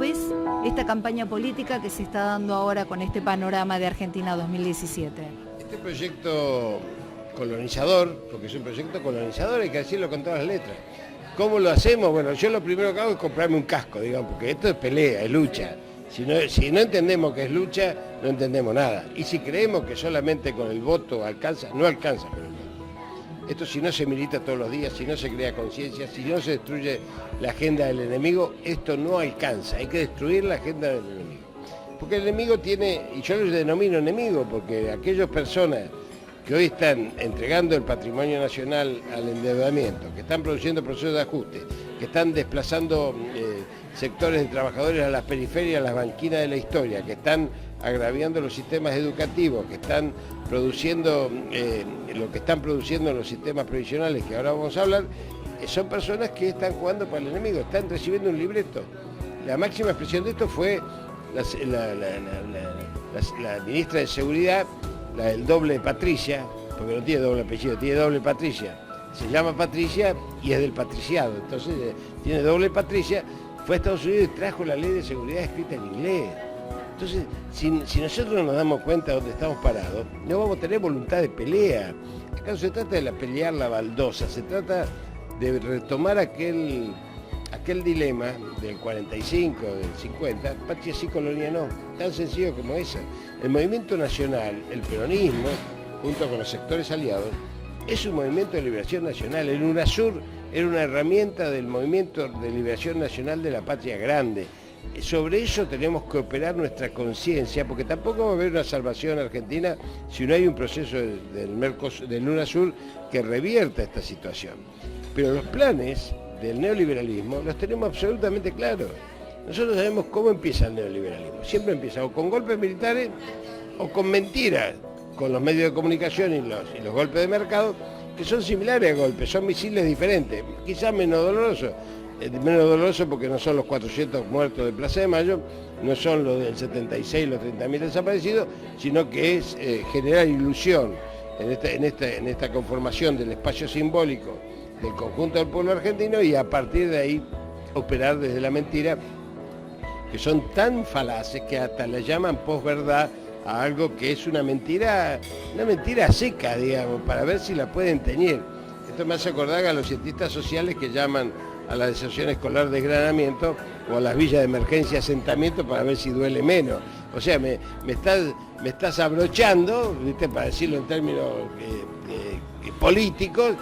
ves esta campaña política que se está dando ahora con este panorama de Argentina 2017? Este proyecto colonizador, porque es un proyecto colonizador, hay que decirlo con todas las letras. ¿Cómo lo hacemos? Bueno, yo lo primero que hago es comprarme un casco, digamos, porque esto es pelea, es lucha. Si no entendemos que es lucha, no entendemos nada. Y si creemos que solamente con el voto alcanza, no alcanza con el voto. Esto si no se milita todos los días, si no se crea conciencia, si no se destruye la agenda del enemigo, esto no alcanza. Hay que destruir la agenda del enemigo. Porque el enemigo tiene, y yo lo denomino enemigo, porque aquellas personas que hoy están entregando el patrimonio nacional al endeudamiento, que están produciendo procesos de ajuste, que están desplazando sectores de trabajadores a las periferias, a las banquinas de la historia, que están agraviando los sistemas educativos, que están produciendo lo que están produciendo en los sistemas previsionales, que ahora vamos a hablar, son personas que están jugando para el enemigo, están recibiendo un libreto. La máxima expresión de esto fue la ministra de Seguridad, la del doble Patricia, porque no tiene doble apellido, tiene doble Patricia. Se llama Patricia y es del patriciado, entonces tiene doble Patricia. Fue a Estados Unidos y trajo la ley de seguridad escrita en inglés. Entonces, si nosotros no nos damos cuenta de dónde estamos parados, no vamos a tener voluntad de pelea. Acá no se trata de pelear la baldosa, se trata de retomar aquel dilema del 45, del 50, patria sí, colonia no, tan sencillo como eso. El movimiento nacional, el peronismo, junto con los sectores aliados, es un movimiento de liberación nacional. El UNASUR era una herramienta del movimiento de liberación nacional de la patria grande. Sobre eso tenemos que operar nuestra conciencia, porque tampoco va a haber una salvación argentina si no hay un proceso del UNASUR que revierta esta situación. Pero los planes del neoliberalismo los tenemos absolutamente claros. Nosotros sabemos cómo empieza el neoliberalismo. Siempre empieza o con golpes militares o con mentiras, con los medios de comunicación y los golpes de mercado, que son similares a golpes, son misiles diferentes, quizás menos dolorosos porque no son los 400 muertos de Plaza de Mayo, no son los del 76, los 30.000 desaparecidos, sino que es generar ilusión en esta conformación del espacio simbólico del conjunto del pueblo argentino y a partir de ahí operar desde la mentira, que son tan falaces que hasta le llaman posverdad a algo que es una mentira seca, digamos, para ver si la pueden teñir. Esto me hace acordar a los cientistas sociales que llaman a la deserción escolar desgranamiento o a las villas de emergencia asentamiento para ver si duele menos. O sea, me estás abrochando, ¿viste? Para decirlo en términos políticos,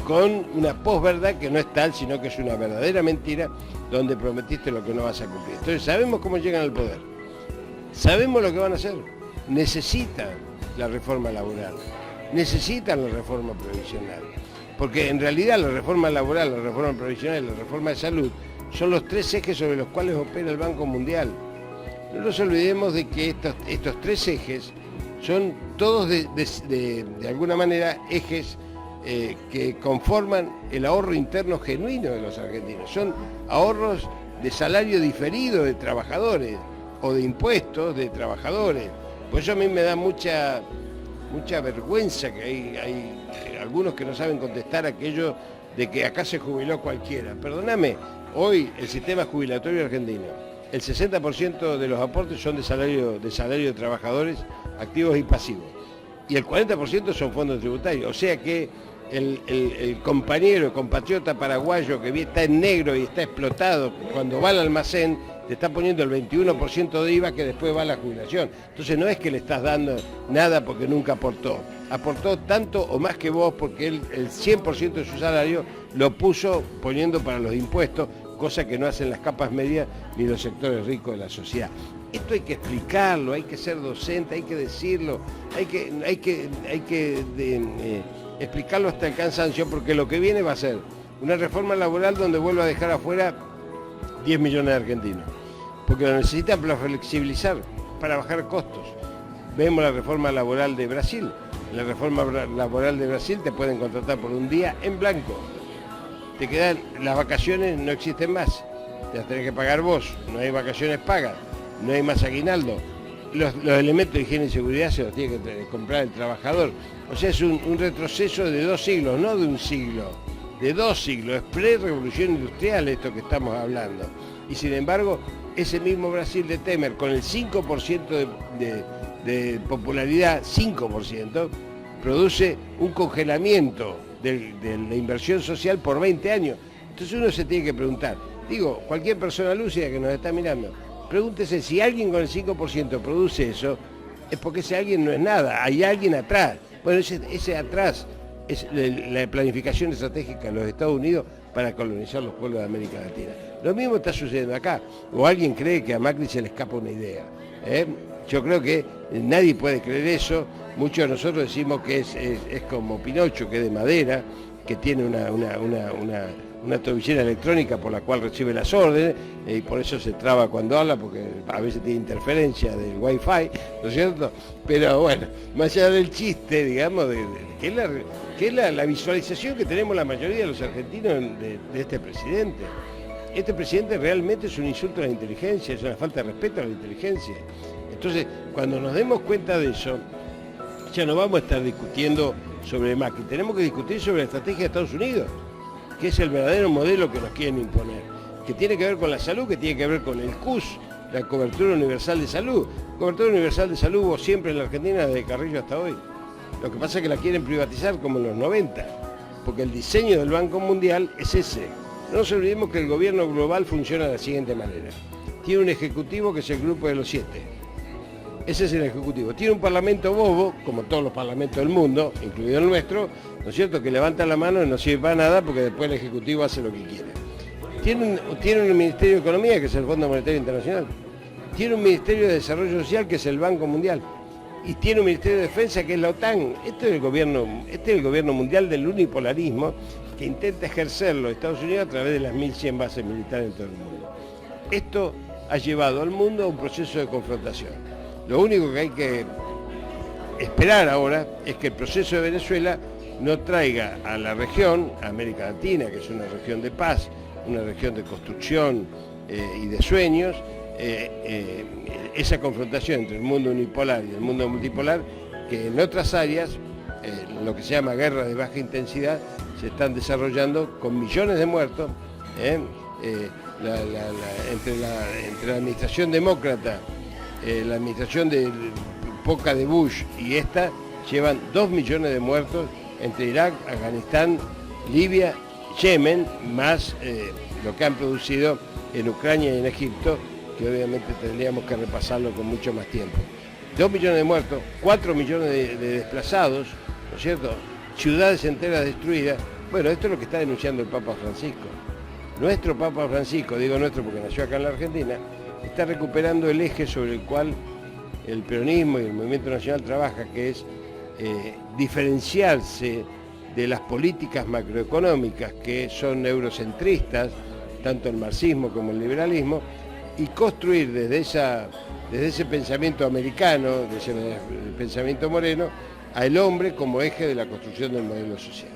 con una posverdad que no es tal, sino que es una verdadera mentira donde prometiste lo que no vas a cumplir. Entonces sabemos cómo llegan al poder, sabemos lo que van a hacer, necesitan la reforma laboral, necesitan la reforma previsional, porque en realidad la reforma laboral, la reforma previsional y la reforma de salud son los tres ejes sobre los cuales opera el Banco Mundial. No nos olvidemos de que estos tres ejes son todos de alguna manera ejes que conforman el ahorro interno genuino de los argentinos. Son ahorros de salario diferido de trabajadores o de impuestos de trabajadores. Por eso a mí me da mucha vergüenza que hay algunos que no saben contestar aquello de que acá se jubiló cualquiera. Perdóname, hoy el sistema jubilatorio argentino, el 60% de los aportes son de salario de trabajadores activos y pasivos. Y el 40% son fondos tributarios. O sea que el compañero, el compatriota paraguayo que está en negro y está explotado, cuando va al almacén, te está poniendo el 21% de IVA que después va a la jubilación. Entonces no es que le estás dando nada porque nunca aportó. Aportó tanto o más que vos porque él el 100% de su salario lo puso poniendo para los impuestos, cosa que no hacen las capas medias ni los sectores ricos de la sociedad. Esto hay que explicarlo, hay que ser docente, hay que decirlo, hay que explicarlo hasta el cansancio, porque lo que viene va a ser una reforma laboral donde vuelva a dejar afuera 10 millones de argentinos, porque lo necesitan para flexibilizar, para bajar costos. Vemos la reforma laboral de Brasil. En la reforma laboral de Brasil te pueden contratar por un día en blanco. Te quedan, las vacaciones no existen más, te las tenés que pagar vos, no hay vacaciones pagas, no hay más aguinaldo. Los elementos de higiene y seguridad se los tiene que comprar el trabajador. O sea, es un retroceso de 2 siglos, no de un siglo, de 2 siglos. Es pre-revolución industrial esto que estamos hablando. Y sin embargo, ese mismo Brasil de Temer, con el 5% de popularidad, 5%, produce un congelamiento de la inversión social por 20 años. Entonces uno se tiene que preguntar, digo, cualquier persona lúcida que nos está mirando, pregúntese si alguien con el 5% produce eso, es porque ese alguien no es nada, hay alguien atrás. Bueno, ese atrás es la planificación estratégica de los Estados Unidos para colonizar los pueblos de América Latina. Lo mismo está sucediendo acá, o alguien cree que a Macri se le escapa una idea. Yo creo que nadie puede creer eso. Muchos de nosotros decimos que es como Pinocho, que es de madera, que tiene una tobillera electrónica por la cual recibe las órdenes, y por eso se traba cuando habla, porque a veces tiene interferencia del wifi, ¿no es cierto? Pero bueno, más allá del chiste, digamos, que es la visualización que tenemos la mayoría de los argentinos de este presidente. Este presidente realmente es un insulto a la inteligencia, es una falta de respeto a la inteligencia. Entonces, cuando nos demos cuenta de eso, ya no vamos a estar discutiendo sobre Macri, tenemos que discutir sobre la estrategia de Estados Unidos, que es el verdadero modelo que nos quieren imponer, que tiene que ver con la salud, que tiene que ver con el CUS, la cobertura universal de salud. Cobertura universal de salud hubo siempre en la Argentina desde Carrillo hasta hoy. Lo que pasa es que la quieren privatizar como en los 90, porque el diseño del Banco Mundial es ese. No nos olvidemos que el gobierno global funciona de la siguiente manera. Tiene un ejecutivo que es el grupo de los 7. Ese es el ejecutivo. Tiene un parlamento bobo, como todos los parlamentos del mundo, incluido el nuestro, ¿no es cierto?, que levanta la mano y no sirve para nada porque después el ejecutivo hace lo que quiere. Tiene un Ministerio de Economía, que es el Fondo Monetario Internacional. Tiene un Ministerio de Desarrollo Social, que es el Banco Mundial. Y tiene un Ministerio de Defensa, que es la OTAN. Este es el gobierno mundial del unipolarismo, que intenta ejercerlo Estados Unidos a través de las 1.100 bases militares en todo el mundo. Esto ha llevado al mundo a un proceso de confrontación. Lo único que hay que esperar ahora es que el proceso de Venezuela no traiga a la región, a América Latina, que es una región de paz, una región de construcción y de sueños, esa confrontación entre el mundo unipolar y el mundo multipolar, que en otras áreas, lo que se llama guerras de baja intensidad, se están desarrollando con millones de muertos, entre la administración demócrata, la administración poca de Bush y esta, llevan 2 millones de muertos entre Irak, Afganistán, Libia, Yemen, más lo que han producido en Ucrania y en Egipto, que obviamente tendríamos que repasarlo con mucho más tiempo. 2 millones de muertos, 4 millones de desplazados, ¿no es cierto?, ciudades enteras destruidas. Bueno, esto es lo que está denunciando el Papa Francisco. Nuestro Papa Francisco, digo nuestro porque nació acá en la Argentina, está recuperando el eje sobre el cual el peronismo y el movimiento nacional trabaja, que es diferenciarse de las políticas macroeconómicas que son eurocentristas, tanto el marxismo como el liberalismo, y construir desde ese pensamiento americano, desde el pensamiento moreno, al hombre como eje de la construcción del modelo social.